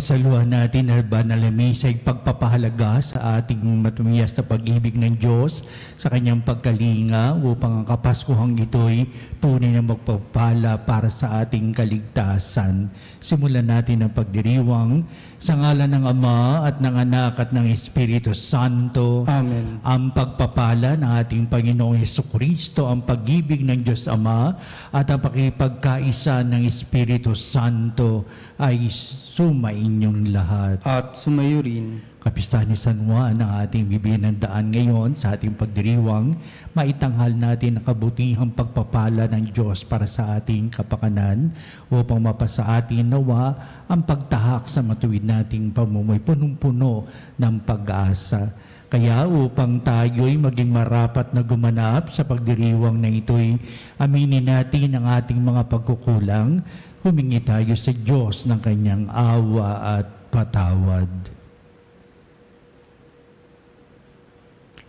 Pagsaluhan natin ang banal na misa ay pagpapahalaga sa ating matumiyas na pag-ibig ng Diyos sa kanyang pagkalinga upang ang Kapaskuhang ito'y tunay na magpapala para sa ating kaligtasan. Simulan natin ang pagdiriwang sa ngalan ng Ama at ng Anak at ng Espiritu Santo. Amen. Ang pagpapala ng ating Panginoong Hesukristo, ang pag-ibig ng Diyos Ama at ang pakipagkaisa ng Espiritu Santo ay sumainyong lahat. At sumayo rin. Kapistahan ni San Juan ang ating bibigyan ng daan ngayon sa ating pagdiriwang, maitanghal natin ang kabutihang pagpapala ng Diyos para sa ating kapakanan upang mapasa atin nawa ang pagtahak sa matuwid nating pamumuhay punong-puno ng pag-asa. Kaya upang tayo'y maging marapat na gumanap sa pagdiriwang na ito'y aminin natin ang ating mga pagkukulang, humingi tayo sa Diyos ng kanyang awa at patawad.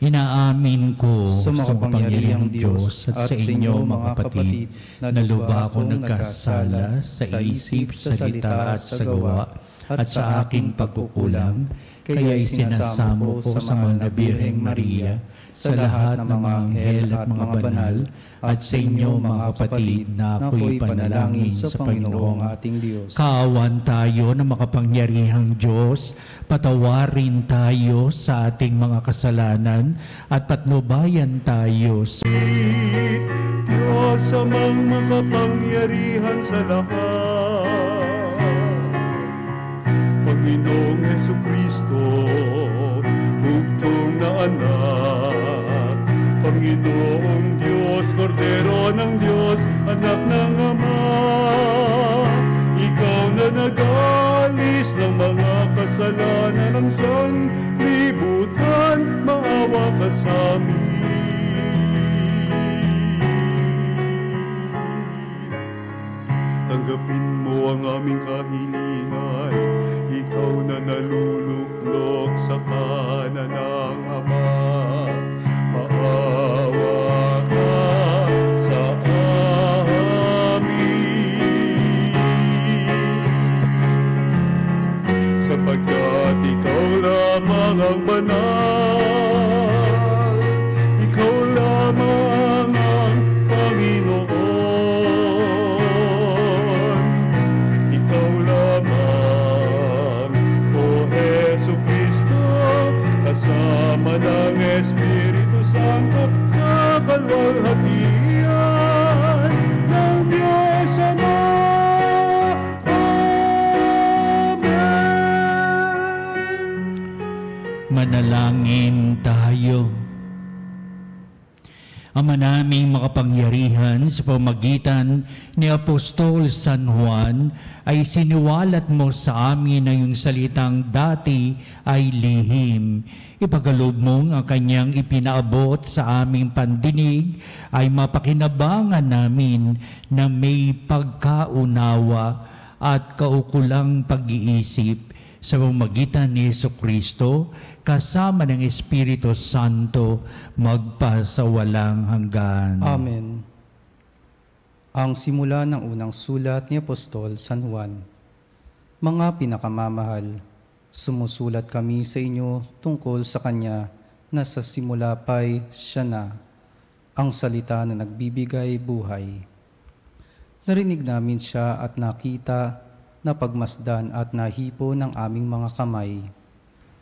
Inaamin ko sa makapangyarihang Diyos at sa inyo mga kapatid na luba akong nagkasala sa isip, sa salita at sa gawa at sa aking pagkukulang. Kaya isinasamo ko sa mahal na Birheng Maria, sa lahat ng mga anghel at mga banal, at sa inyo mga kapatid na ako'y panalangin sa Panginoong ating Diyos. Kaawan tayo ng makapangyarihang Diyos, patawarin tayo sa ating mga kasalanan at patnubayan tayo sa Diyos amang makapangyarihan sa lahat. Panginoong Hesukristo, bugtong na anak, Panginoong Diyos, Kordero ng Diyos, anak ng Ama, ikaw na nag-alis ng mga kasalanan ng sanlibutan, maawa ka sa amin. Tanggapin mo ang aming kahilingan, ikaw na naluluklok sa kanan ng Ama. Maawa ka sa amin, sapagkat ikaw lamang ang banal, ikaw lamang ang Panginoon, ikaw lamang, O Hesukristo, kasama ng Espiritu Santo sa kalwalhatian ng Diyos Ama. Amen. manalangin tayo. Ama naming makapangyarihan, sa pamagitan ni Apostol San Juan, ay siniwalat mo sa amin na yung salitang dati ay lihim. Ipagkaloob mong ang kanyang ipinaabot sa aming pandinig ay mapakinabangan namin na may pagkaunawa at kaukulang pag-iisip sa pamamagitan ni Jesucristo, kasama ng Espiritu Santo, magpasawalang hanggan. Amen. Ang simula ng unang sulat ni Apostol San Juan. Mga pinakamamahal, sumusulat kami sa inyo tungkol sa Kanya na sa simula pa'y Siya na, ang salita na nagbibigay buhay. Narinig namin Siya at nakita, napagmasdan at nahipo ng aming mga kamay.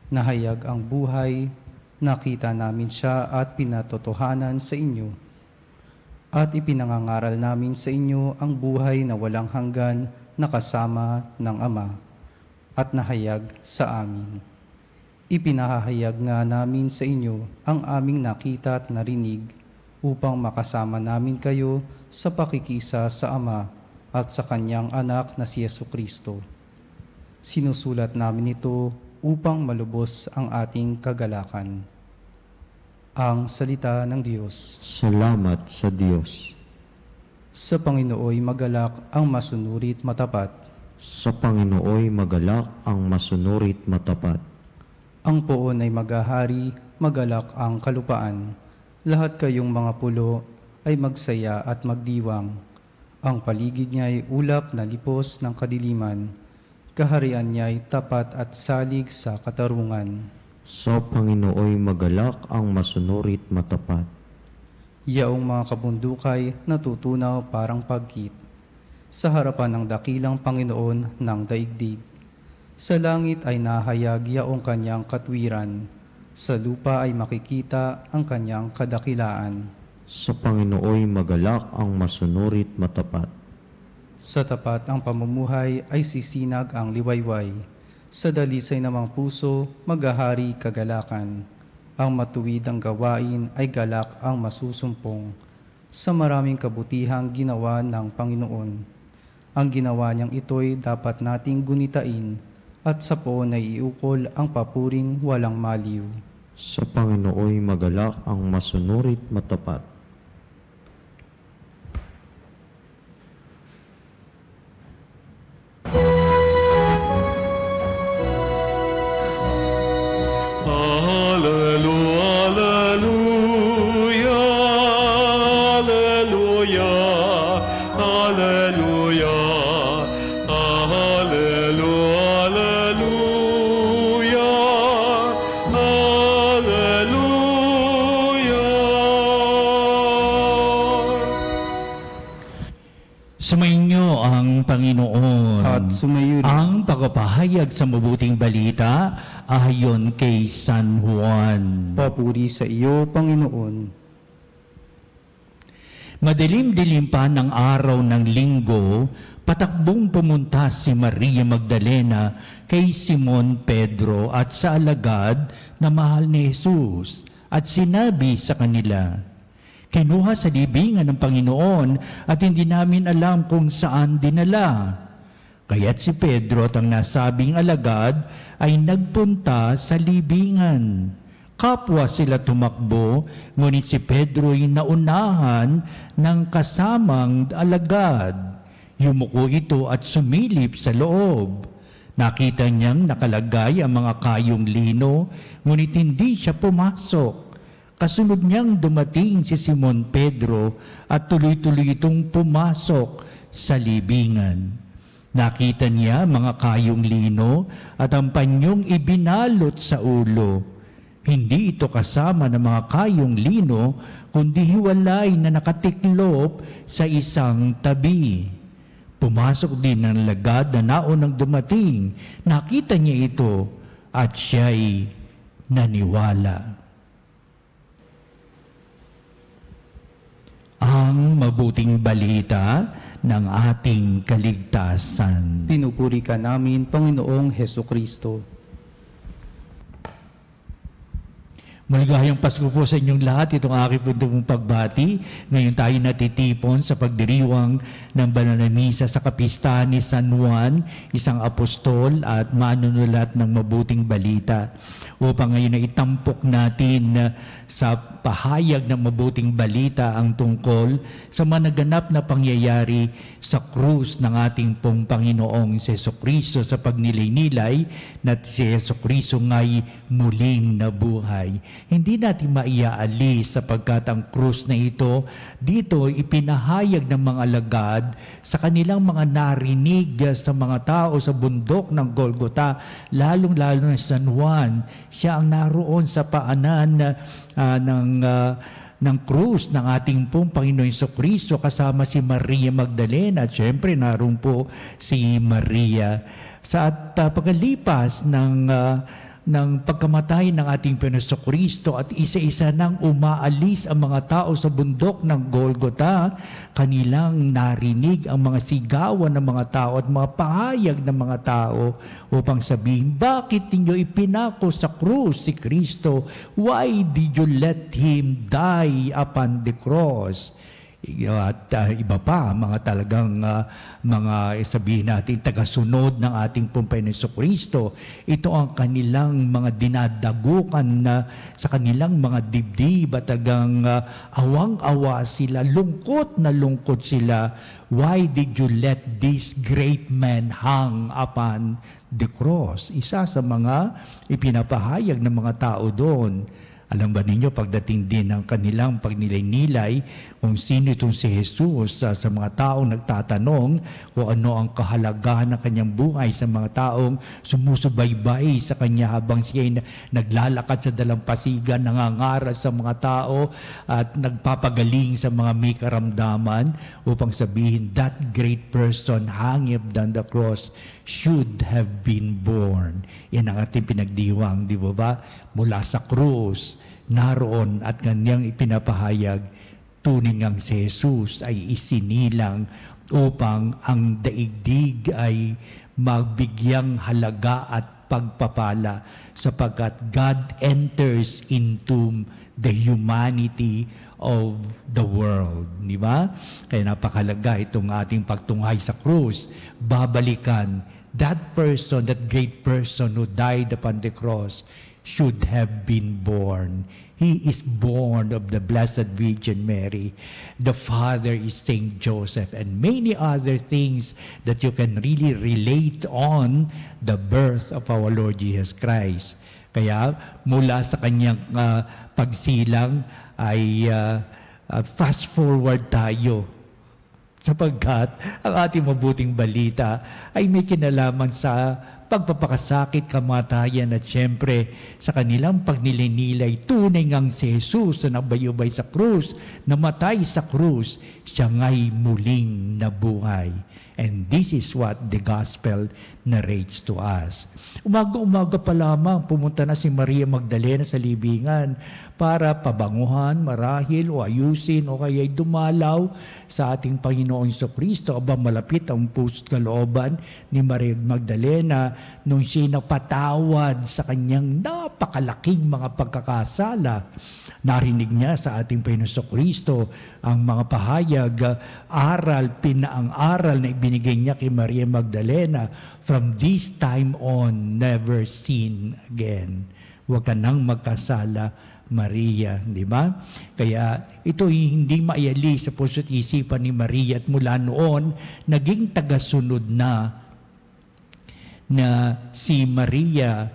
Nahayag ang buhay, nakita namin Siya at pinatotohanan sa inyo. At ipinangangaral namin sa inyo ang buhay na walang hanggan na kasama ng Ama at nahayag sa amin. Ipinahahayag nga namin sa inyo ang aming nakita at narinig upang makasama namin kayo sa pakikisa sa Ama at sa Kanyang anak na si Jesucristo. Sinusulat namin ito upang malubos ang ating kagalakan. Ang salita ng Diyos. Salamat sa Diyos. Sa Panginooy magalak ang masunurit matapat. Sa Panginooy magalak ang masunurit matapat. Ang poon ay maghahari, magalak ang kalupaan. Lahat kayong mga pulo ay magsaya at magdiwang. Ang paligid niya ay ulap na lipos ng kadiliman. Kaharian niya'y tapat at salig sa katarungan. Sa Panginooy magalak ang masunurit matapat. Yaong mga kabundukay natutunaw parang pagkit sa harapan ng dakilang Panginoon ng daigdig. Sa langit ay nahayag yaong kanyang katwiran, sa lupa ay makikita ang kanyang kadakilaan. Sa Panginooy magalak ang masunurit matapat. Sa tapat ang pamumuhay ay sisinag ang liwayway, sa dalisay namang puso maghahari kagalakan. Ang matuwid ang gawain ay galak ang masusumpong, sa maraming kabutihang ginawa ng Panginoon. Ang ginawa niyang ito'y dapat nating gunitain, at sa poon ay iukol ang papuring walang maliw. Sa Panginooy magalak ang masunurit matapat. Sumainyo ang Panginoon At sumayo rin ang pagpapahayag sa mabuting balita ayon kay San Juan. papuri sa iyo, Panginoon. Madilim-dilim pa ng araw ng linggo, patakbong pumunta si Maria Magdalena kay Simon Pedro at sa alagad na mahal ni Jesus at sinabi sa kanila, "Kinuha sa libingan ng Panginoon at hindi namin alam kung saan dinala." Kaya't si Pedro at ang nasabing alagad ay nagpunta sa libingan. Kapwa sila tumakbo, ngunit si Pedro ay naunahan ng kasamang alagad. Yumuko ito at sumilip sa loob. Nakita niyang nakalagay ang mga kayong lino, ngunit hindi siya pumasok. Kasunod niyang dumating si Simon Pedro at tuloy-tuloy itong pumasok sa libingan. Nakita niya mga kayong lino at ang panyong ibinalot sa ulo. Hindi ito kasama ng mga kayong lino, kundi hiwalay na nakatiklop sa isang tabi. Pumasok din ng lagad na naunang dumating. Nakita niya ito at siya'y naniwala. Ang mabuting balita ng ating kaligtasan. Pinupuri ka namin, Panginoong Hesukristo. Maligayang Pasko po sa inyong lahat. Itong aking pong pagbati. Ngayon tayo natitipon sa pagdiriwang ng banal na misa sa kapistahan ni San Juan, isang apostol at manunulat ng mabuting balita. Upang ngayon na itampok natin sa pahayag ng mabuting balita ang tungkol sa managanap na pangyayari sa krus ng ating pong Panginoong si Jesucristo sa pagnilay-nilay na si Jesucristo nga'y muling nabuhay. Hindi natin maiaalis sapagkat ang krus na ito dito ipinahayag ng mga alagad sa kanilang mga narinig sa mga tao sa bundok ng Golgota, lalong-lalo na San Juan. Siya ang naroon sa paanan ng krus ng ating pong Panginoon Jesucristo kasama si Maria Magdalena at syempre naroon po si Maria. Sa pagkalipas ng pagkamatay ng ating Panginoon Jesucristo at isa-isa nang umaalis ang mga tao sa bundok ng Golgota, kanilang narinig ang mga sigawan ng mga tao at mga pahayag ng mga tao upang sabihin, "Bakit ninyo ipinako sa krus si Kristo? Why did you let Him die upon the cross?" At iba pa, mga talagang mga sabihin natin tagasunod ng ating Panginoon Jesucristo. Ito ang kanilang mga dinadagukan na sa kanilang mga dibdib at talagang awang-awa sila, lungkot na lungkot sila. "Why did you let this great man hang upon the cross?" Isa sa mga ipinapahayag ng mga tao doon. Alam ba ninyo, pagdating din ng kanilang pagnilay-nilay, kung sino itong si Jesus sa mga taong nagtatanong kung ano ang kahalagahan ng kanyang buhay sa mga taong sumusubaybay sa kanya habang siya naglalakad sa dalampasigan, nangangaral sa mga tao at nagpapagaling sa mga may karamdaman upang sabihin, that great person hanging on the cross should have been born. Yan ang ating pinagdiwang, di ba? Mula sa krus, naroon at kanyang ipinapahayag, tunay ngang si Jesus ay isinilang upang ang daigdig ay magbigyang halaga at pagpapala sapagkat God enters into the humanity of the world. Di ba? Kaya napakalaga itong ating pagtunghay sa krus. Babalikan, that person, that great person who died upon the cross should have been born. He is born of the Blessed Virgin Mary. The Father is Saint Joseph, and many other things that you can really relate on the birth of our Lord Jesus Christ. Kaya mula sa kanyang pagsilang ay fast forward tayo sapagkat ang ating mabuting balita ay may kinalaman sa pagpapakasakit, kamatayan at siyempre sa kanilang pagnilinilay, tunay ngang si Jesus na nabayubay sa krus, namatay sa krus, siya nga'y muling nabuhay. And this is what the gospel narrates to us. Umaga-umaga pa lamang, pumunta na si Maria Magdalena sa libingan para pabanguhan, marahil o ayusin o kaya'y dumalaw sa ating Panginoon Jesucristo. Aba, malapit ang puso't kalooban ni Maria Magdalena nung siya napatawad sa kanyang napakalaking mga pagkakasala. Narinig niya sa ating Panginoon Jesucristo ang mga pahayag, ang aral na ibinigay niya kay Maria Magdalena, from this time on, never sin again. Huwag ka nang magkasala, Maria, di ba? Kaya ito hindi maiali sa puso't isipan ni Maria at mula noon, naging tagasunod na si Maria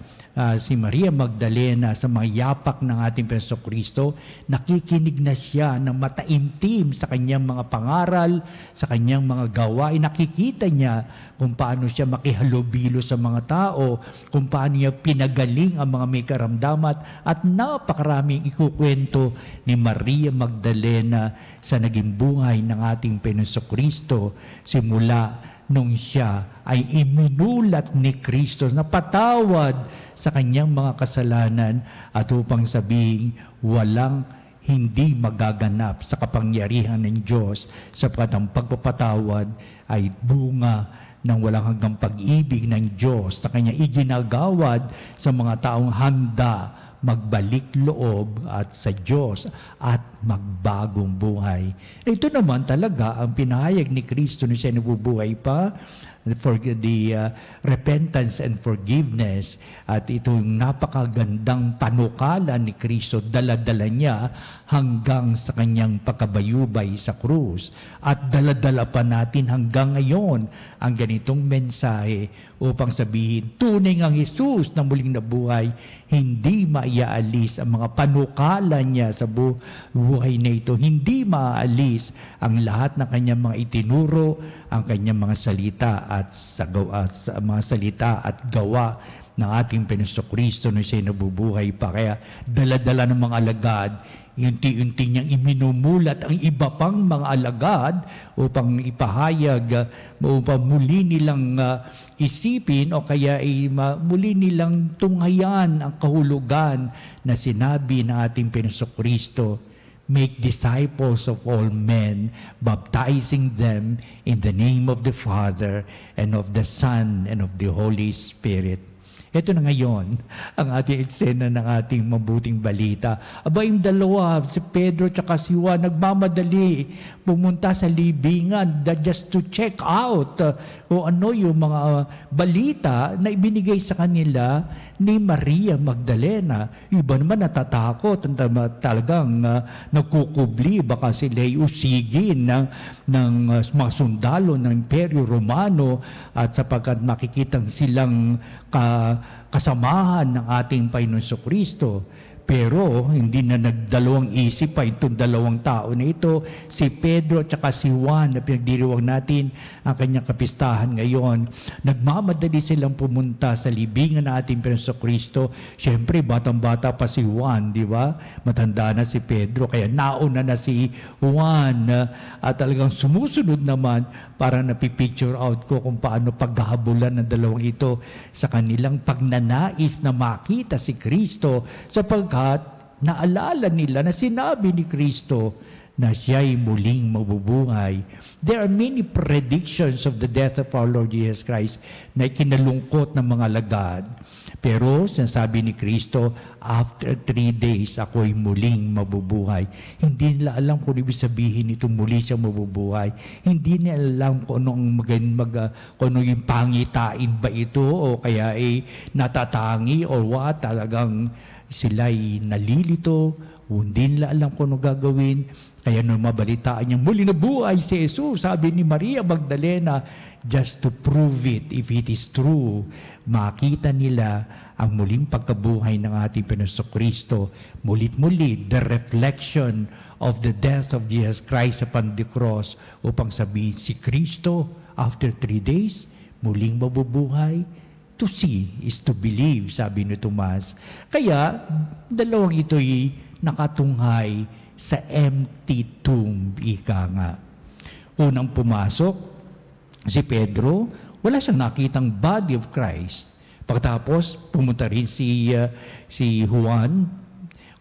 Magdalena sa mga yapak ng ating Panginoon Kristo, nakikinig na siya ng mataimtim sa kanyang mga pangaral, sa kanyang mga gawa. Nakikita niya kung paano siya makihalubilo sa mga tao, kung paano niya pinagaling ang mga may karamdaman at napakaraming ikukwento ni Maria Magdalena sa naging buhay ng ating Panginoon Kristo simula nung siya ay iminulat ni Kristo na patawad sa kanyang mga kasalanan at upang sabihin walang hindi magaganap sa kapangyarihan ng Diyos sapagkat ang pagpapatawad ay bunga ng walang hanggang pag-ibig ng Diyos na kanya iginagawad sa mga taong handa magbalik loob at sa Diyos at magbagong buhay. Ito naman talaga ang pinahayag ni Kristo na siya nabubuhay pa for the repentance and forgiveness. At itong napakagandang panukala ni Kristo, dala-dala niya hanggang sa kanyang pagkabayubay sa krus. At dala-dala pa natin hanggang ngayon ang ganitong mensahe upang sabihin, tunay ngang Jesus na muling nabuhay, hindi maiaalis ang mga panukala niya sa buhay na ito. Hindi maaalis ang lahat ng kanyang mga itinuro, ang kanyang mga salita at mga salita at gawa ng ating Panginoon Kristo na siya nabubuhay pa. Kaya dala-dala ng mga alagad, unti-unti niyang iminumulat ang iba pang mga alagad upang ipahayag, upang muli nilang isipin o kaya muli nilang tunghayan ang kahulugan na sinabi ng ating Panginoon Kristo, make disciples of all men, baptizing them in the name of the Father and of the Son and of the Holy Spirit. Ito na ngayon ang ating eksena ng ating mabuting balita. Aba, yung dalawa, si Pedro at si Juan, nagmamadali pumunta sa libingan just to check out kung ano yung mga balita na ibinigay sa kanila ni Maria Magdalena. Iba naman natatakot, talagang nagkukubli, baka sila'y usigin ng mga sundalo ng Imperyo Romano at sapagkat makikitang silang kasamahan ng ating Panginoon Kristo. Pero hindi na nagdalawang isip pa itong dalawang tao na ito, si Pedro at saka si Juan, na pinagdiriwang natin ang kanyang kapistahan ngayon. Nagmamadali silang pumunta sa libingan ng ating Jesucristo. Siyempre, batang-bata pa si Juan, di ba? Matanda na si Pedro, kaya nauna na si Juan. At talagang sumusunod naman para napipicture out ko kung paano paghahabulan ng dalawang ito sa kanilang pagnanais na makita si Kristo, sapagkat naalala nila na sinabi ni Kristo na siya'y muling mabubuhay. There are many predictions of the death of our Lord Jesus Christ na ikinalungkot ng mga lagad. Pero sinasabi ni Kristo, after 3 days, ako'y muling mabubuhay. Hindi nila alam kung ibig sabihin ito muli siya mabubuhay. Hindi nila alam kung ano yung pangitain ba ito o kaya ay natatangi o what, talagang sila'y nalilito, hindi nila alam kung ano gagawin. Kaya nung mabalitaan niyang muli na buhay si Jesus, sabi ni Maria Magdalena, just to prove it, if it is true, makita nila ang muling pagkabuhay ng ating Jesucristo. Mulit-muli, the reflection of the death of Jesus Christ upon the cross, upang sabihin si Kristo, after 3 days, muling mabubuhay. To see is to believe, sabi ni Tomas. Kaya, dalawang ito'y nakatunghay sa empty tomb, ika nga. Unang pumasok, si Pedro, wala siyang nakitang body of Christ. Pagkatapos, pumunta rin si Juan,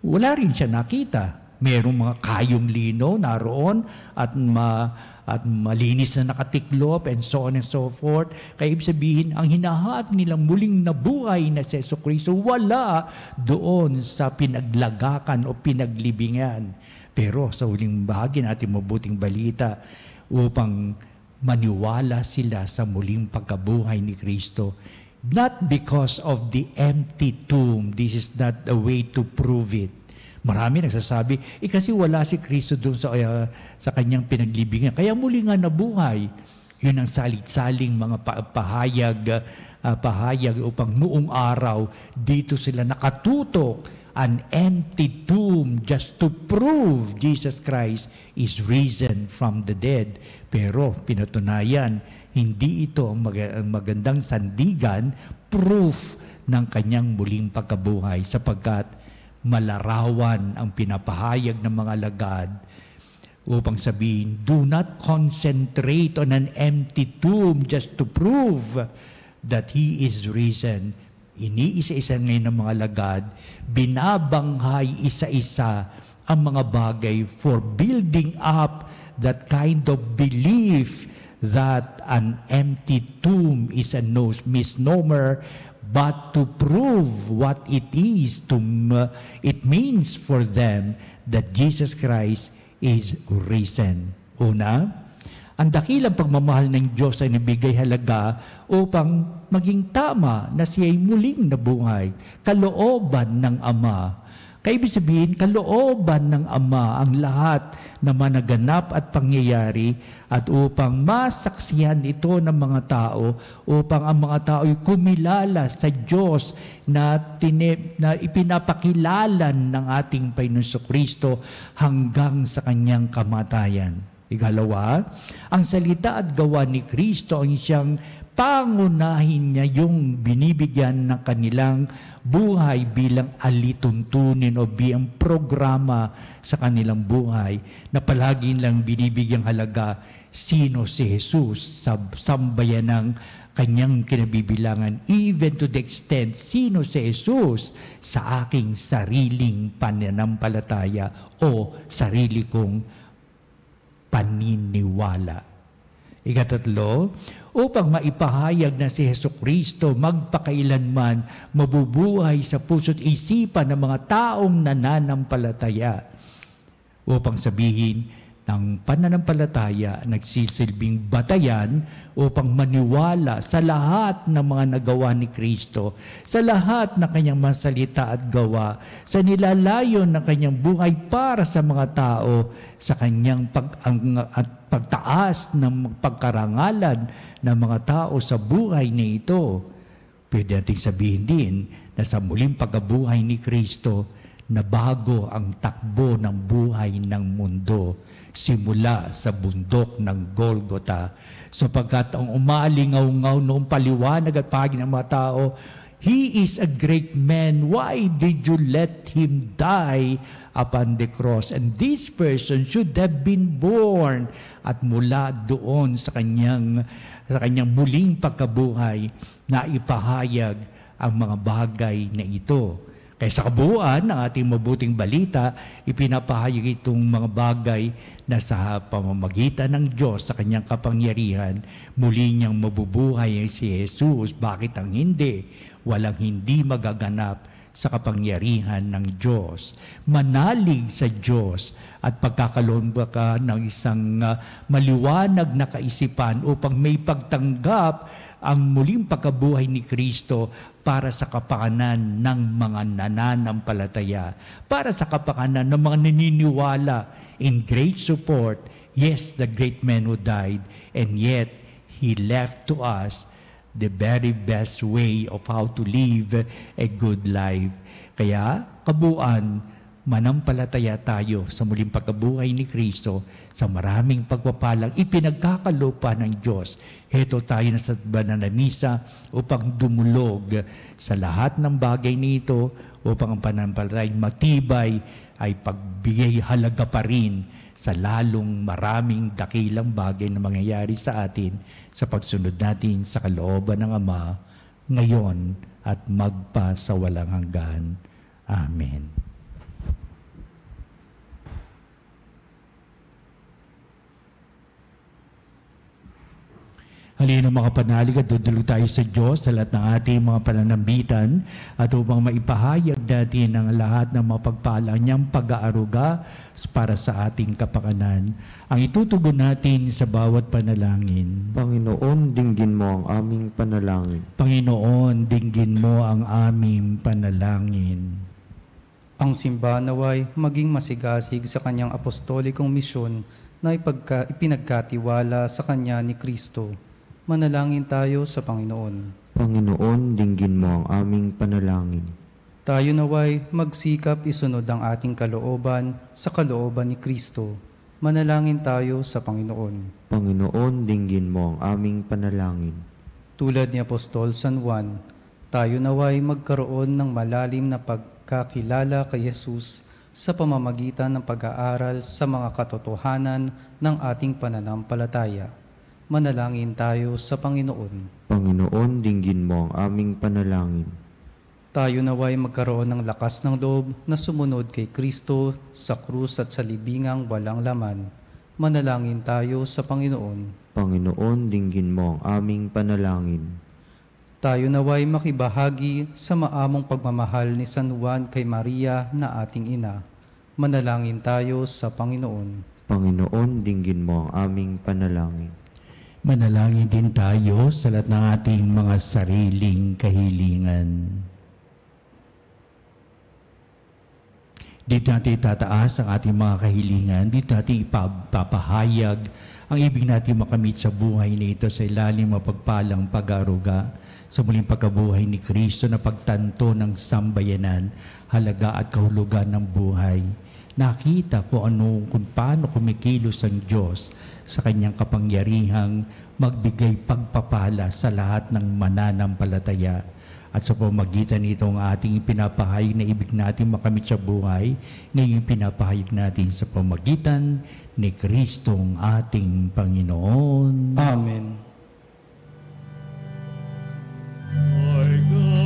wala rin siya nakita. Merong mga kayong lino naroon at malinis na nakatiklop and so on and so forth. Kaya ibig sabihin, ang hinahanap nilang muling nabuhay na si Jesucristo, wala doon sa pinaglagakan o pinaglibingan. Pero sa huling bahagi natin mabuting balita, upang maniwala sila sa muling pagkabuhay ni Kristo. Not because of the empty tomb. This is not a way to prove it. Marami nagsasabi, kasi wala si Kristo doon sa kanyang pinaglibingan. Kaya muli nga nabuhay. Yun ang salit-saling mga pahayag upang noong araw, dito sila nakatutok, an empty tomb just to prove Jesus Christ is risen from the dead. Pero pinatunayan, hindi ito ang magandang sandigan, proof ng kanyang muling pagkabuhay, sapagkat malarawan ang pinapahayag ng mga lagad upang sabihin, do not concentrate on an empty tomb just to prove that He is risen. Iniisa-isa ngayon ng mga lagad, binabanghay isa-isa ang mga bagay for building up that kind of belief that an empty tomb is a misnomer, but to prove what it is, it means for them that Jesus Christ is risen. Una, ang dakilang pagmamahal ng Diyos ay nabigay halaga upang maging tama na siya'y muling nabuhay. Kalooban ng Ama. Kaya ibig sabihin, kalooban ng Ama ang lahat na managanap at pangyayari, at upang masaksihan ito ng mga tao, upang ang mga tao ay kumilala sa Diyos na ipinapakilalan ng ating Panginoon Kristo hanggang sa kanyang kamatayan. Ikalawa, ang salita at gawa ni Kristo ang siyang pangunahin niya yung binibigyan ng kanilang buhay bilang alituntunin o bilang programa sa kanilang buhay, na palagi lang binibigyang halaga sino si Jesus sa sambayan ng kanyang kinabibilangan, even to the extent sino si Jesus sa aking sariling pananampalataya o sarili kong paniniwala. Ikatatlo, upang maipahayag na si Jesucristo magpakailanman mabubuhay sa puso't isipan ng mga taong nananampalataya. Upang sabihin, ng pananampalataya nagsisilbing batayan upang maniwala sa lahat ng mga nagawa ni Kristo, sa lahat ng kanyang mga salita at gawa, sa nilalayon ng kanyang buhay para sa mga tao, sa kanyang pagtaas ng pagkarangalan ng mga tao sa buhay na ito. Pwede nating sabihin din na sa muling pagkabuhay ni Kristo, nabago ang takbo ng buhay ng mundo simula sa bundok ng Golgota, sapagkat ang umalingaw-ngaw noong paliwanag at pagi ng mga tao, He is a great man. Why did you let him die upon the cross? And this person should have been born. At mula doon sa kanyang muling pagkabuhay, na ipahayag ang mga bagay na ito. Kaya sa kabuuan ng ating mabuting balita, ipinapahayag itong mga bagay na sa pamamagitan ng Diyos sa kanyang kapangyarihan, muli niyang mabubuhay si Jesus. Bakit ang hindi? Walang hindi magaganap sa kapangyarihan ng Diyos. Manalig sa Diyos at pagkakaroon ka ng isang maliwanag na kaisipan upang may pagtanggap ang muling pagkabuhay ni Kristo para sa kapakanan ng mga nananampalataya, para sa kapakanan ng mga naniniwala in great support. Yes, the great man who died, and yet He left to us the very best way of how to live a good life. Kaya, kabuuan, manampalataya tayo sa muling pagkabuhay ni Kristo sa maraming pagpapalang ipinagkakalopa ng Diyos. Heto tayo na sa banal na misa upang dumulog sa lahat ng bagay nito upang ang pananampalataya matibay ay pagbigay halaga pa rin sa lalong maraming dakilang bagay na mangyayari sa atin sa pagsunod natin sa kalooban ng Ama ngayon at magpa sa walang hanggan. Amen. Halina mga panalig at dudulog tayo sa Diyos sa lahat ng ating mga pananambitan at upang maipahayag natin ang lahat ng mapagpalang niyang pag-aaruga para sa ating kapakanan. Ang itutugon natin sa bawat panalangin. Panginoon, dinggin mo ang aming panalangin. Panginoon, dinggin mo ang aming panalangin. Ang simbahan naway maging masigasig sa kanyang apostolikong misyon na ipinagkatiwala sa kanya ni Kristo. Manalangin tayo sa Panginoon. Panginoon, dinggin mo ang aming panalangin. Tayo naway magsikap isunod ang ating kalooban sa kalooban ni Kristo. Manalangin tayo sa Panginoon. Panginoon, dinggin mo ang aming panalangin. Tulad ni Apostol San Juan, tayo naway magkaroon ng malalim na pagkakilala kay Jesus sa pamamagitan ng pag-aaral sa mga katotohanan ng ating pananampalataya. Manalangin tayo sa Panginoon. Panginoon, dinggin mo ang aming panalangin. Tayo naway magkaroon ng lakas ng loob na sumunod kay Kristo sa krus at sa libingang walang laman. Manalangin tayo sa Panginoon. Panginoon, dinggin mo ang aming panalangin. Tayo naway makibahagi sa maamong pagmamahal ni San Juan kay Maria na ating ina. Manalangin tayo sa Panginoon. Panginoon, dinggin mo ang aming panalangin. Manalangin din tayo sa lahat ng ating mga sariling kahilingan. Dito natin itataas ang ating mga kahilingan. Dito natin ipapahayag ang ibig natin makamit sa buhay na ito sa ilalim mapagpalang pag-aaruga sa muling pagkabuhay ni Kristo na pagtanto ng sambayanan, halaga at kahulugan ng buhay. Nakita kung paano kumikilos ang Diyos sa kanyang kapangyarihang magbigay pagpapala sa lahat ng mananampalataya. At sa pamagitan nito ang ating pinapahayag na ibig natin makamit sa buhay, ngayon pinapahayag natin sa pamagitan ni Kristong ating Panginoon. Amen. Joyfully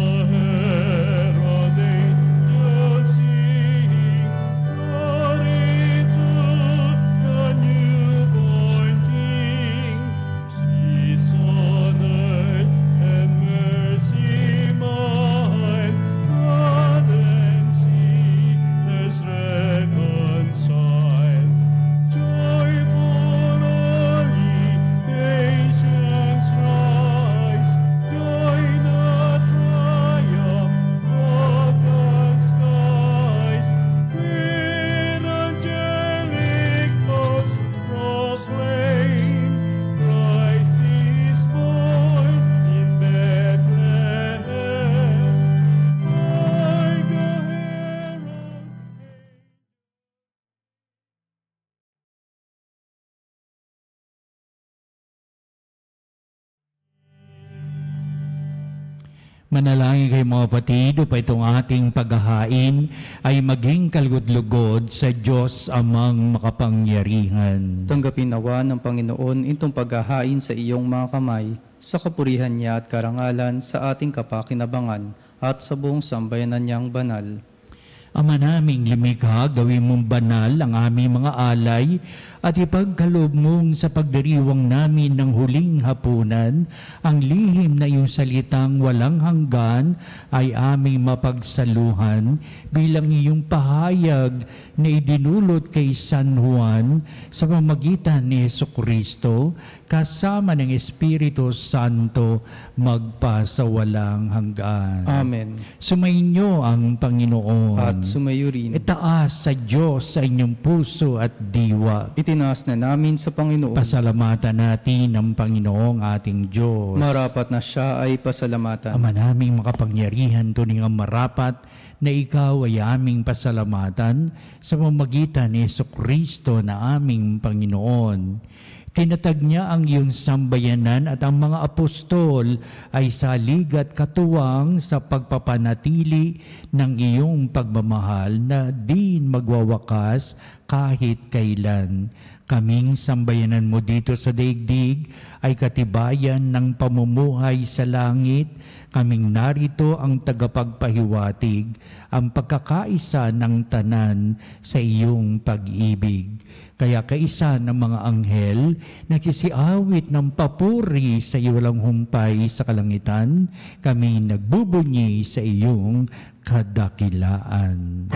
Manalangin kayo mga kapatid, upang itong ating paghahain ay maging kalugod-lugod sa Diyos amang makapangyarihan. Tanggapin nawa ng Panginoon itong paghahain sa iyong mga kamay, sa kapurihan niya at karangalan sa ating kapakinabangan at sa buong sambayanan niyang banal. Ama naming lumikha, gawin mong banal ang aming mga alay at ipagkaloob mong sa pagdiriwang namin ng huling hapunan, ang lihim na iyong salitang walang hanggan ay aming mapagsaluhan bilang iyong pahayag na idinulot kay San Juan sa pamamagitan ni Jesucristo kasama ng Espiritu Santo magpasawalang hanggan. Amen. Sumainyo ang Panginoon. At sumayo rin. Itaas sa Diyos sa inyong puso at diwa. Itinaas na namin sa Panginoon. Pasalamatan natin ang Panginoong ating Diyos. Marapat na siya ay pasalamatan. Ama naming makapangyarihan, tuning ang marapat na ikaw ay aming pasalamatan sa pamamagitan ni Jesucristo na aming Panginoon. Tinatag niya ang iyong sambayanan at ang mga apostol ay salig at katuwang sa pagpapanatili ng iyong pagmamahal na di magwawakas kahit kailan. Kaming sambayanan mo dito sa daigdig ay katibayan ng pamumuhay sa langit. Kaming narito ang tagapagpahiwatig, ang pagkakaisa ng tanan sa iyong pag-ibig. Kaya kaisa ng mga anghel, nagsisiawit ng papuri sa iyo walang humpay sa kalangitan, kami nagbubunyi sa iyong kadakilaan.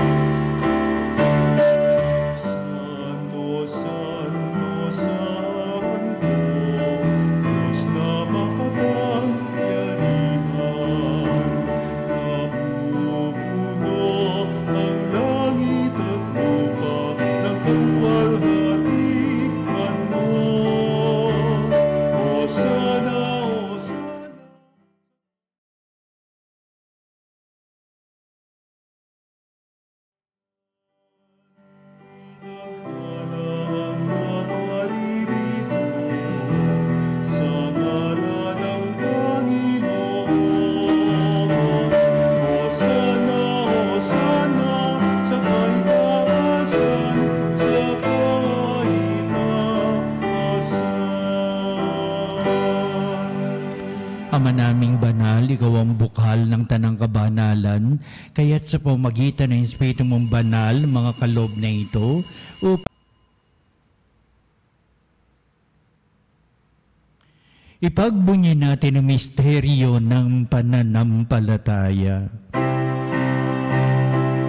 Ama naming banal, ikaw ang bukal ng tanang kabanalan, kaya't sa pamagitan ng Espiritu mong banal, mga kalob na ito, ipagbunyi natin ang misteryo ng pananampalataya.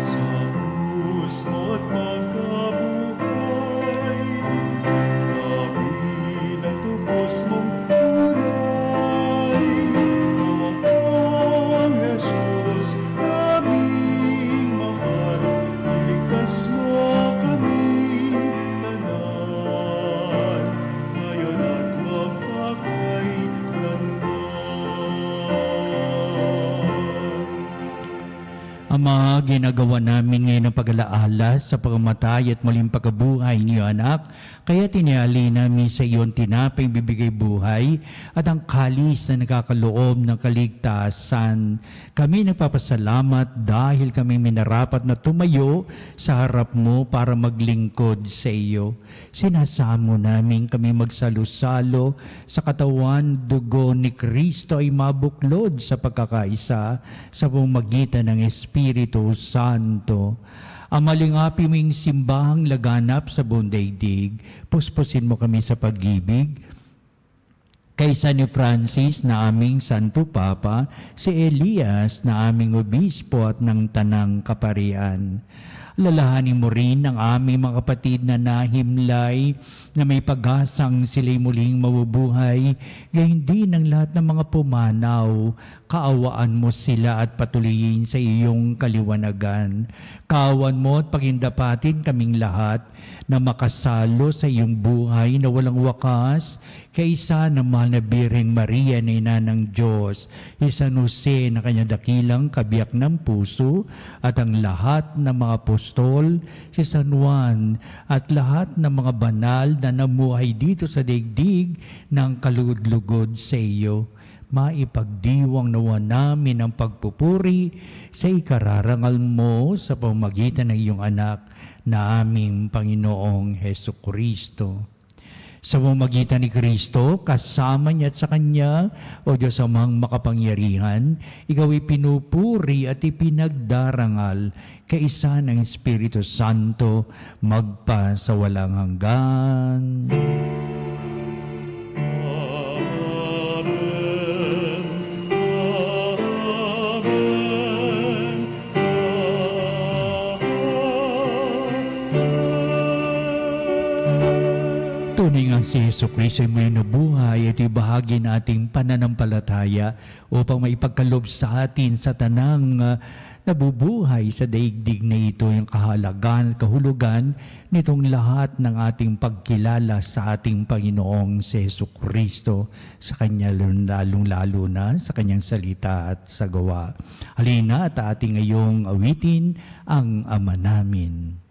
Sa krus mo't magkabuhay, kami natubos mong tunay. O Jesus, aming mahal, iligtas mo kaming tanan, ngayon at magpakailanman. Ama, ginagawa namin ngayon ang pag-alaala sa pagkamatay at muling pagkabuhay niyo, anak. Kaya tiniali namin sa iyo ang tinapay bibigay buhay at ang kalis na nakakaloob ng kaligtasan. Kami nagpapasalamat dahil kami minarapat na tumayo sa harap mo para maglingkod sa iyo. Sinasamo namin kami magsalo-salo sa katawan, dugo ni Kristo ay mabuklod sa pagkakaisa sa pamamagitan ng Espiritu Santo. Ang malingapi mong simbahang laganap sa buong daigdig, puspusin mo kami sa pag-ibig. Kaysa ni Francis na aming Santo Papa, si Elias na aming obispo at ng Tanang Kaparian. Lalahanin mo rin ang aming mga kapatid na nahimlay na may pag-asang sila'y muling mabubuhay, gayon din ang lahat ng mga pumanaw. Kaawaan mo sila at patuloyin sa iyong kaliwanagan. Kaawan mo at pagindapatin kaming lahat na makasalo sa iyong buhay na walang wakas, kaysa na mahal na Birheng Maria na ina ng Diyos, San Jose na kanya dakilang kabiyak ng puso, at ang lahat ng mga apostol, si San Juan, at lahat ng mga banal na namuhay dito sa daigdig ng kalugod-lugod sa iyo. maipagdiwang nawa namin ang pagpupuri sa ikararangal mo sa pamamagitan ng iyong anak na aming Panginoong Hesukristo. Sa pamamagitan ni Kristo, kasama niya at sa Kanya, o Diyos Amang makapangyarihan, ikaw pinupuri at ipinagdarangal kaisa ng Espiritu Santo magpa sa walang hanggan. Tunay nga si Jesucristo ay muli nabuhay at ibahagi nating pananampalataya upang maipagkalob sa atin sa tanang nabubuhay sa daigdig na ito yung kahalagan at kahulugan nitong lahat ng ating pagkilala sa ating Panginoong si Jesucristo sa Kanya lalong-lalo na sa Kanyang salita at sa gawa. Halina at ating ngayong awitin ang Ama namin.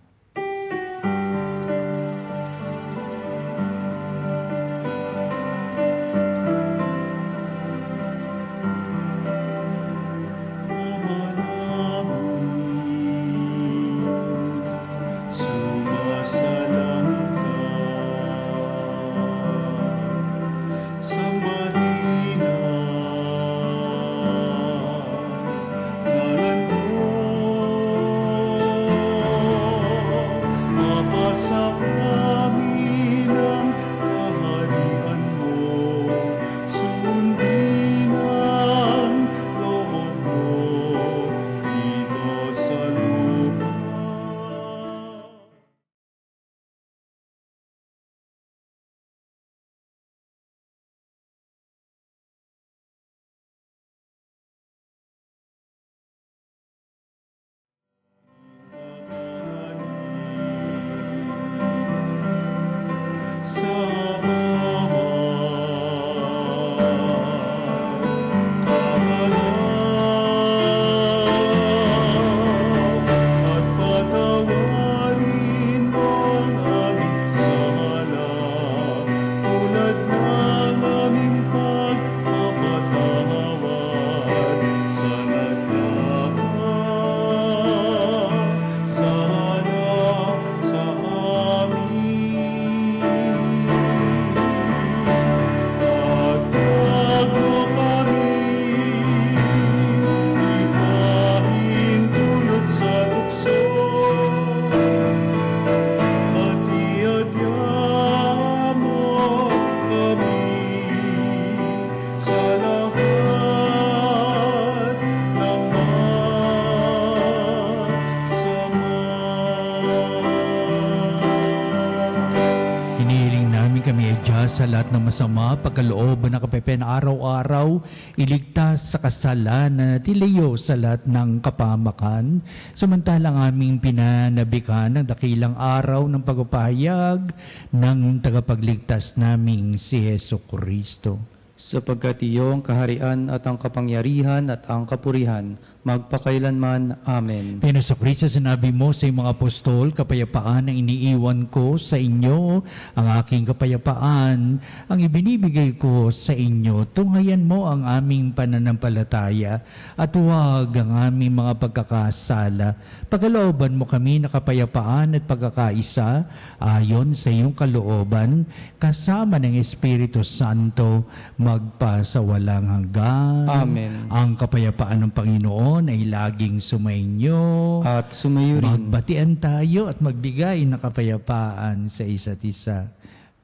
Sa lahat ng masama, pagkaloob na kapepen araw-araw, iligtas sa kasalanan at ilayo sa lahat ng kapamakan. Samantalang aming pinanabikan ng dakilang araw ng pagpapahayag ng tagapagligtas naming si Jesucristo. Sapagkat iyong kaharian at ang kapangyarihan at ang kapurihan, magpakailanman. Amen. Jesucristo, sinabi mo sa iyong mga apostol, kapayapaan ang iniiwan ko sa inyo, ang aking kapayapaan ang ibinibigay ko sa inyo. Tunghayan mo ang aming pananampalataya at huwag ang aming mga pagkakasala. Pagkalooban mo kami na kapayapaan at pagkakaisa ayon sa iyong kalooban, kasama ng Espiritu Santo, magpa sa walang hanggan. Amen. Ang kapayapaan ng Panginoon ay laging sumainyo. At sumayo rin. Magbatian tayo at magbigay ng kapayapaan sa isa't isa.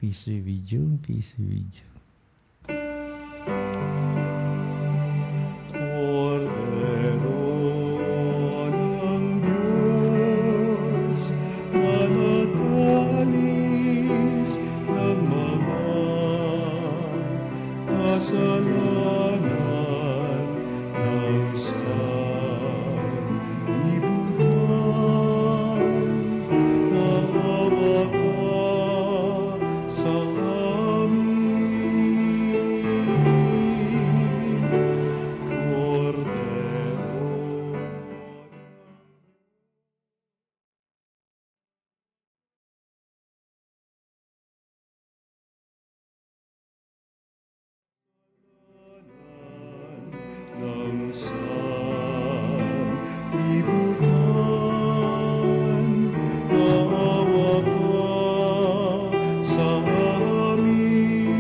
Peace be with you. Peace be with you. Kasalanan ng sanlibutan, maawa ka sa amin, Kordero. sanlibutan. Maawa ka sa amin.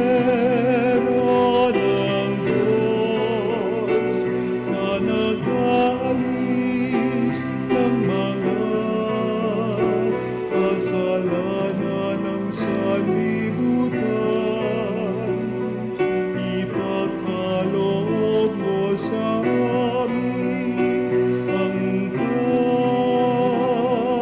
Kordero ng Diyos na nag-aalis ng mga kasalanan ng sanlibutan, ipagkaloob mo sa amin ang kapayapaan.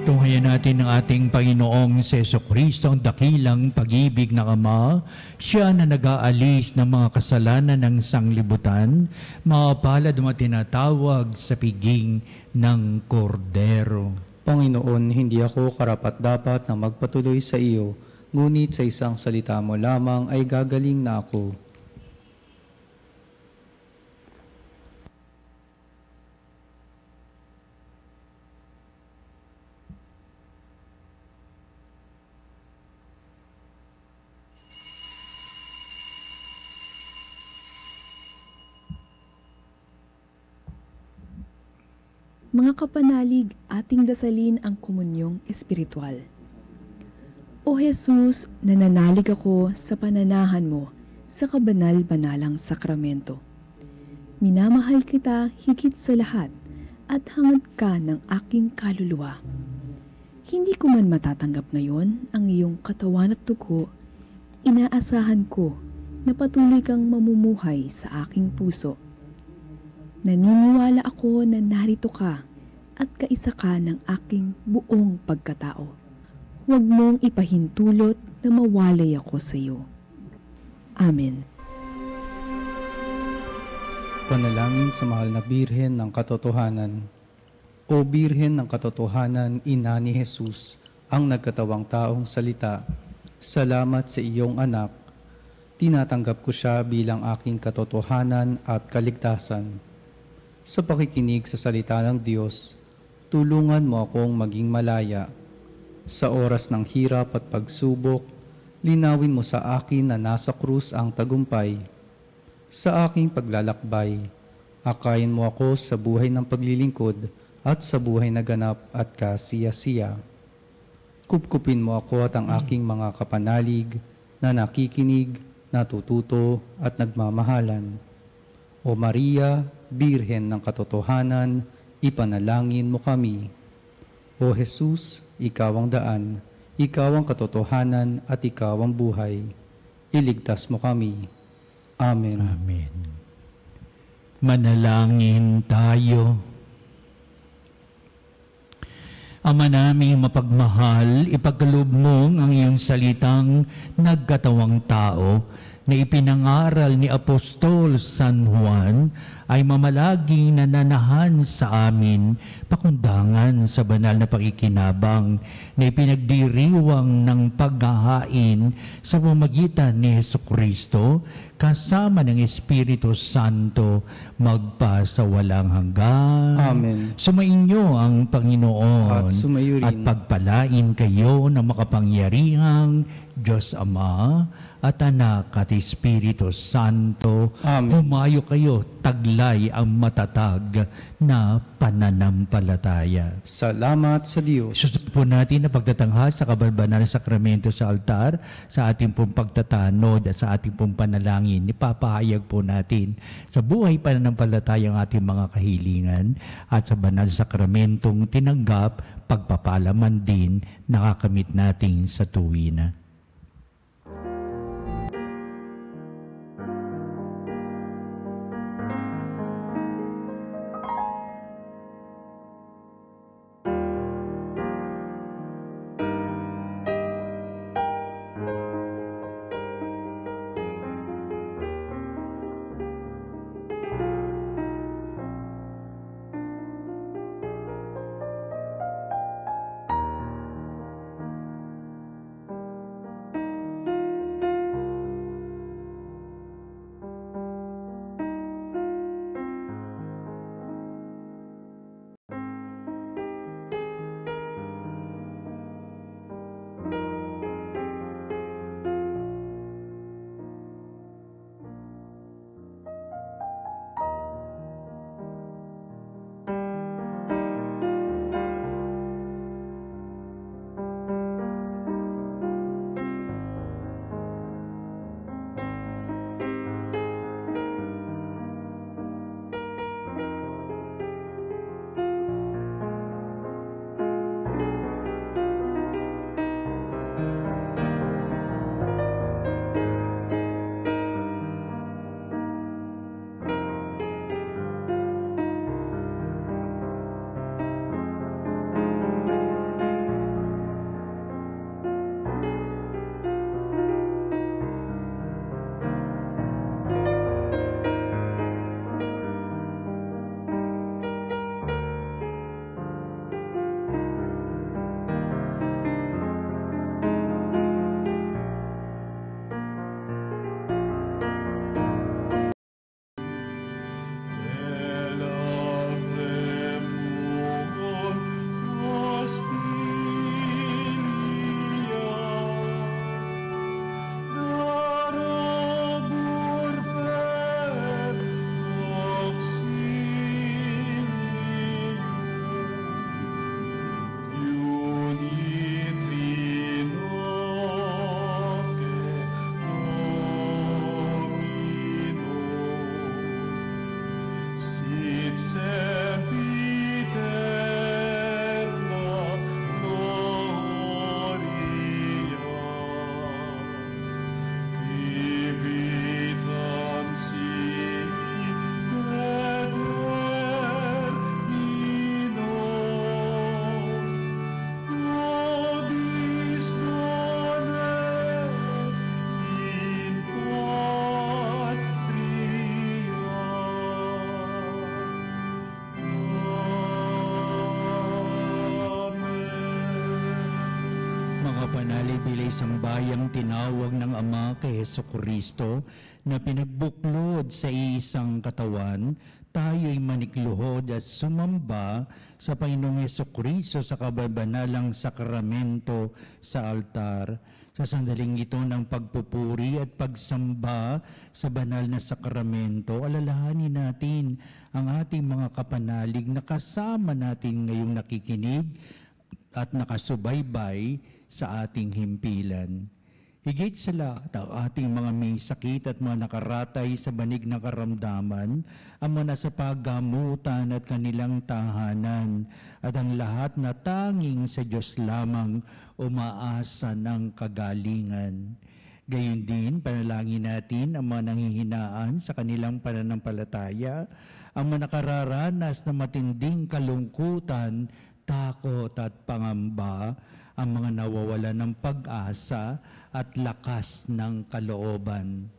Tunghayan natin ang ating Panginoong Jesucristo, ang dakilang pag-ibig ng Ama, siya na nag-aalis ng mga kasalanan ng sanglibutan, mapalad mo tinatawag sa piging ng Kordero. Panginoon, hindi ako karapat-dapat na magpatuloy sa iyo, ngunit sa isang salita mo lamang ay gagaling na ako. Mga kapanalig, ating dasalin ang komunyong espiritual. O Jesus, nananalig ako sa pananahan mo sa kabanal-banalang sakramento. Minamahal kita higit sa lahat at hangad ka ng aking kaluluwa. Hindi ko man matatanggap ngayon ang iyong katawan at dugo, inaasahan ko na patuloy kang mamumuhay sa aking puso. Naniniwala ako na narito ka at kaisa ka ng aking buong pagkatao. Huwag mong ipahintulot na mawalay ako sa iyo. Amen. Panalangin sa mahal na Birhen ng Katotohanan. O Birhen ng Katotohanan, Ina ni Jesus, ang nagkatawang taong salita, salamat sa iyong anak. Tinatanggap ko siya bilang aking katotohanan at kaligtasan. Sa pakikinig sa salita ng Diyos, tulungan mo akong maging malaya. Sa oras ng hirap at pagsubok, linawin mo sa akin na nasa krus ang tagumpay. Sa aking paglalakbay, akayin mo ako sa buhay ng paglilingkod at sa buhay na ganap at kasiya-siya. Kupkupin mo ako at ang aking mga kapanalig na nakikinig, natututo at nagmamahalan. O Maria, Birhen ng Katotohanan, ipanalangin mo kami. O Jesus, ikaw ang daan, ikaw ang katotohanan at ikaw ang buhay. Iligtas mo kami. Amen. Amen. Manalangin tayo. Ama naming mapagmahal, ipagkaloob mo ang iyong salitang nagkatawang tao na ipinangaral ni Apostol San Juan ay mamalaging nananahan sa amin pakundangan sa banal na pakikinabang na ipinagdiriwang ng paghahain sa pamamagitan ni Jesucristo kasama ng Espiritu Santo magpa sa walang hanggan. Amen. Sumainyo ang Panginoon At sumayo rin. at pagpalain kayo ng makapangyarihang Diyos Ama at Anak at Espiritu Santo. Amen. Humayo kayo, taglay ang matatag na pananampalataya. Salamat sa Diyos. Susunod po natin na pagtatangha sa kabanal na sakramento sa altar, sa ating pong pagtatanod at sa ating pong panalangin. Ipapahayag po natin sa buhay pananampalataya ang ating mga kahilingan at sa banal na sakramentong tinanggap, pagpapalaman din nakakamit natin sa tuwina. kapanali bilay sambayang tinawag ng Ama kay Jesucristo na pinagbuklod sa iisang katawan, tayo'y manikluhod at sumamba sa Panginoong Jesucristo sa kababanalang sakramento sa altar. Sa sandaling ito ng pagpupuri at pagsamba sa banal na sakramento, alalahanin natin ang ating mga kapanalig na kasama natin ngayong nakikinig at nakasubaybay sa ating himpilan. Higit sa lahat, ang ating mga may sakit at mga nakaratay sa banig na karamdaman, ang mga nasa paggamutan at kanilang tahanan, at ang lahat na tanging sa Diyos lamang umaasa ng kagalingan. Gayon din, panalangin natin ang mga nanghihinaan sa kanilang pananampalataya, ang mga nakararanas na matinding kalungkutan, takot at pangamba, ang mga nawawalan ng pag-asa at lakas ng kalooban.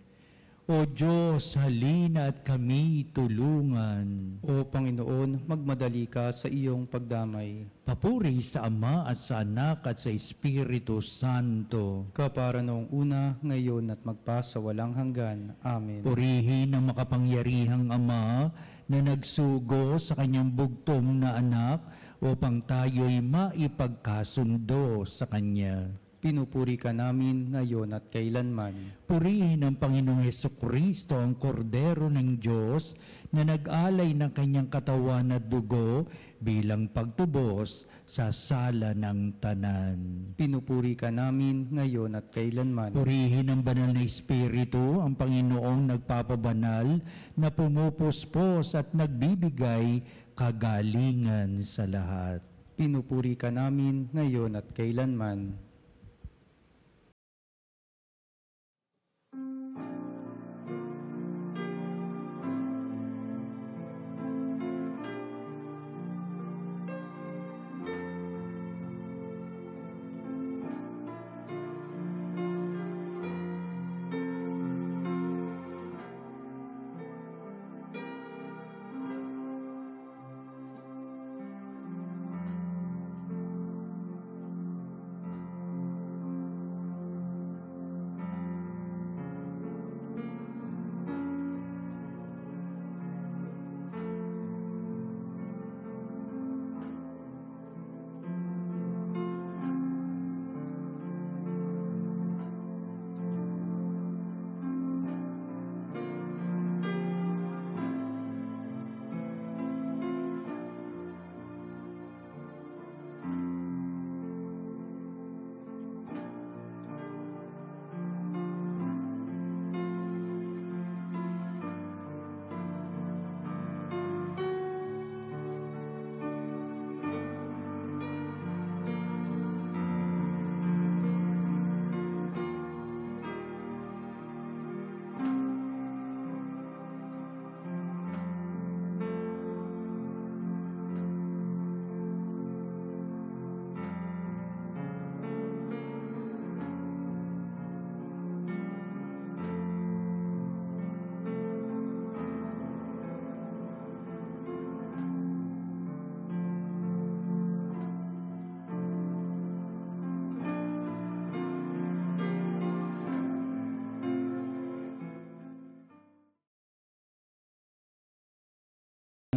O Diyos, halina at kami tulungan. O Panginoon, magmadali ka sa iyong pagdamay. Papuri sa Ama at sa Anak at sa Espiritu Santo. Kapara noong una, ngayon at magpasawalang hanggan. Amen. Purihin ang makapangyarihang Ama na nagsugo sa kanyang bugtong na anak upang tayo'y maipagkasundo sa Kanya. Pinupuri ka namin ngayon at kailanman. Purihin ang Panginoong Jesucristo, ang Kordero ng Diyos, na nag-alay ng kanyang katawan at dugo bilang pagtubos sa sala ng tanan. Pinupuri ka namin ngayon at kailanman. Purihin ang banal na Espiritu, ang Panginoong nagpapabanal, na pumupuspos at nagbibigay kagalingan sa lahat. Pinupuri ka namin ngayon at kailanman.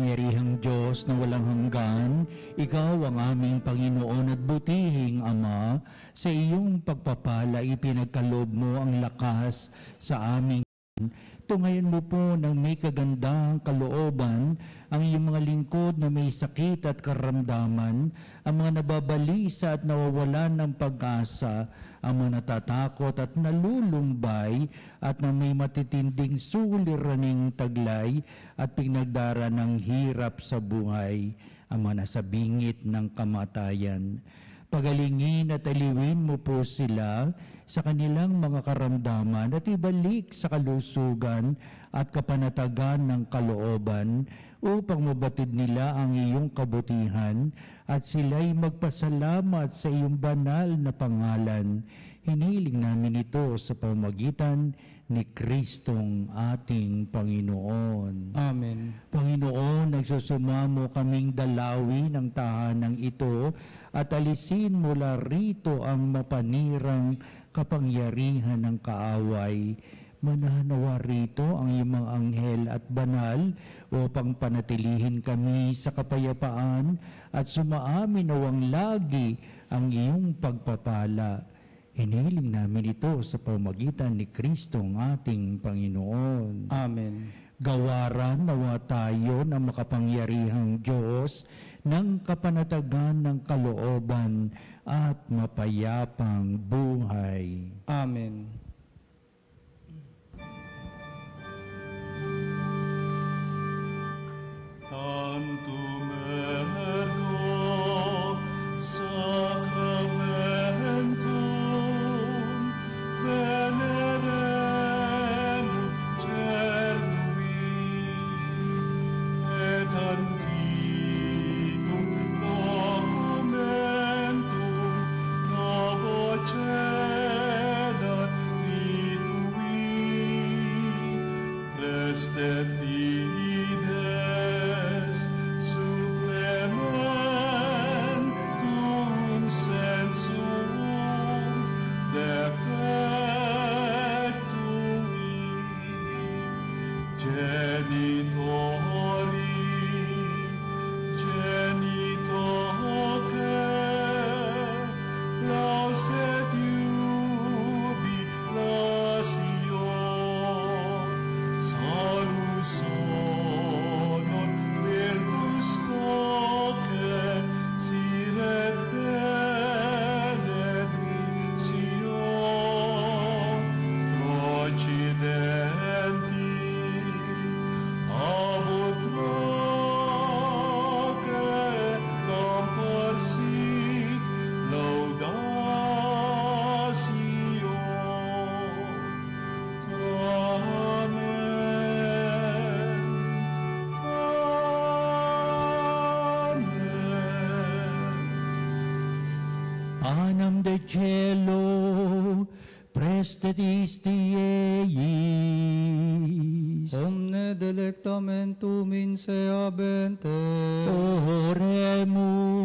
Kapangyarihang Diyos na walang hanggan, Ikaw ang aming Panginoon at butihing Ama, sa iyong pagpapala ipinagkaloob mo ang lakas sa aming tungayan mo po ng may kagandahang kalooban ang iyong mga lingkod na may sakit at karamdaman, ang mga nababalisa at nawawalan ng pag-asa, ang mga natatakot at nalulumbay at na may matitinding suliraning taglay at pinagdara ng hirap sa buhay, ang mga nasa bingit ng kamatayan. Pagalingin at aliwin mo po sila sa kanilang mga karamdaman at ibalik sa kalusugan at kapanatagan ng kalooban upang mabatid nila ang iyong kabutihan at sila'y magpasalamat sa iyong banal na pangalan. Hiniling namin ito sa pamamagitan ni Kristong ating Panginoon. Amen. Panginoon Panginoon, nagsusumamo kaming dalawi ng tahanang ito at alisin mula rito ang mapanirang kapangyarihan ng kaaway. Mananawa rito ang iyong mga anghel at banal upang panatilihin kami sa kapayapaan at sumaamin nawang lagi ang iyong pagpapala. Hiniling namin ito sa pamamagitan ni Kristong ating Panginoon. Amen. Gawaran nawa tayo ng makapangyarihang Diyos ng kapanatagan ng kalooban at mapayapang buhay. Amen. Tantum ergo sacramentum venerem cernui et antiquum documentum novo cedat vitui prestet fides supplementum sensum defectui genitori genitoque lauset jubilatio salus honor virtus coque siret benedictio procidenti abut noce comparsit laudatio. Anam de cielo, prestatisti eis. Omne delectamentum in se habente. Oremus.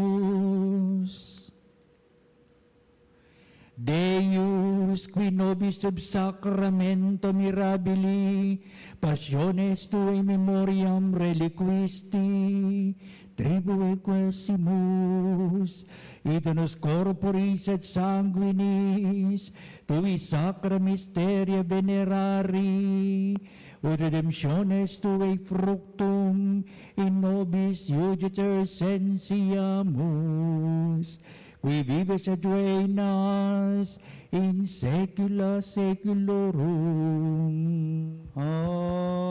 Deus, qui nobis sub sacramento mirabili, passiones tuae memoriam reliquisti, tribue quesimus, et nos corporis et sanguinis, tui sacra mysteria venerari, ut redemptiones tuae fructum in nobis iuditor sensiamus, qui vives et reinas in saecula saeculorum. Amen.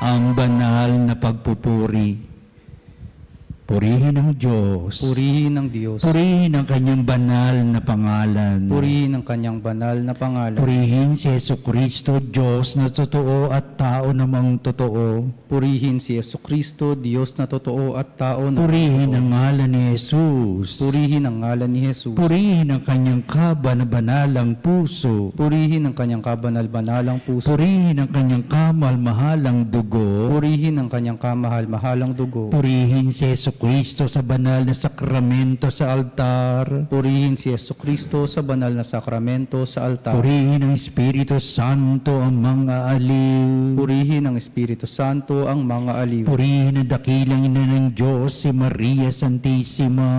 Ang banal na pagpupuri. Purihin ang Diyos. Purihin ang Diyos. Purihin ang kanyang banal na pangalan. Purihin ang kanyang banal na pangalan. Purihin si Jesucristo, Diyos na totoo at tao namang totoo. Purihin si Jesucristo, Diyos na totoo at tao na Purihin totoo. ang ngalan ni Jesus. Purihin ang ngalan ni Jesus. Purihin ang kanyang kabanalang puso. Purihin ang kanyang kabanal-banalang puso. Purihin ang kanyang kamal-mahalang dugo. Purihin ang kanyang kamahal-mahalang dugo. Purihin si Jesucristo sa banal na sakramento sa altar. Purihin si Jesucristo sa banal na sakramento sa altar. Purihin ang Espiritu Santo ang mga aliw. Purihin ang Espiritu Santo ang mga aliw. Purihin ang dakilang ina ng Diyos, si Maria Santissima.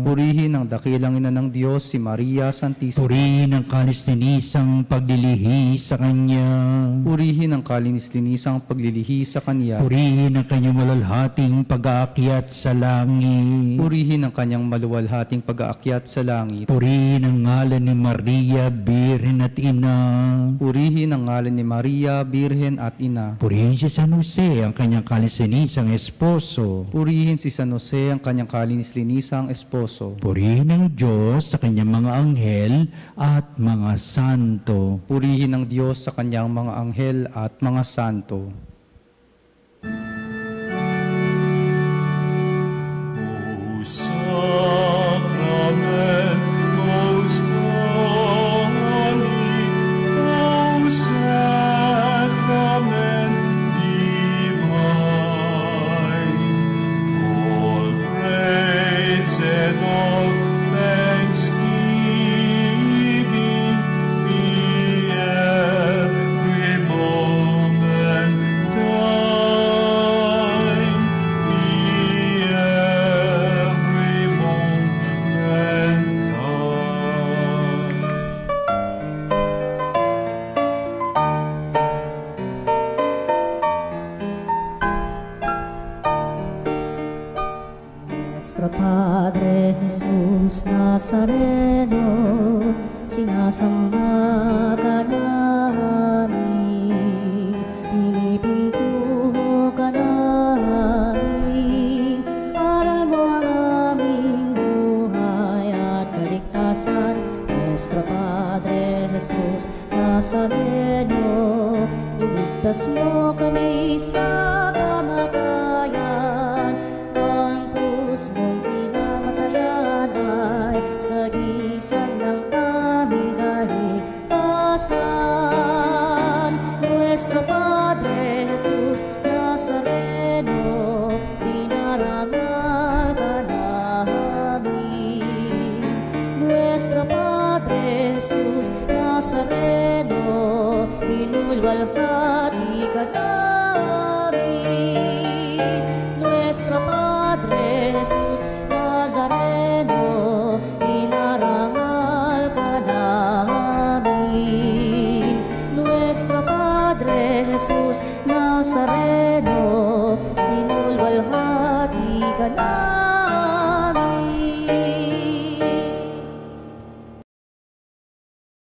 Purihin ang dakilang ina ng Diyos, si Maria Santissima. Purihin ang kalis-linisang paglilihi sa Kanya. Purihin ang kalinis-linisang paglilihi sa Kanya. Purihin ang kanyang malalhating pag-aakyat sa langit. Purihin ang kanyang maluwalhating pag-aakyat sa langit. Purihin ang ngalan ni Maria, Birhen at Ina. Purihin ang ngalan ni Maria, Birhen at Ina. Purihin si San Jose, ang kanyang kalis-linisang esposo. Purihin si San Jose, ang kanyang kalinis-linisang esposo. Purihin ang Diyos sa kanyang mga anghel at mga santo. Purihin ang Diyos sa kanyang mga anghel at mga santo. Nuestro Padre Jesus Nazareno, sinasamba ka namin, pinipintuho ka namin, aral mo ang aming buhay at kaligtasan. Nuestro Padre Jesus Nazareno, iligtas mo kami sa kamatayan, ang krus mong pinamatayan ay sagisag ng aming kaligtasan. Nuestro Padre Jesus Nazareno, dinarangal ka namin. Nuestro Padre Jesus Nazareno, inulwalhati ka namin. Nuestro Padre Jesus Nazareno, inarangal ka namin. Nuestro Padre Jesus Nazareno,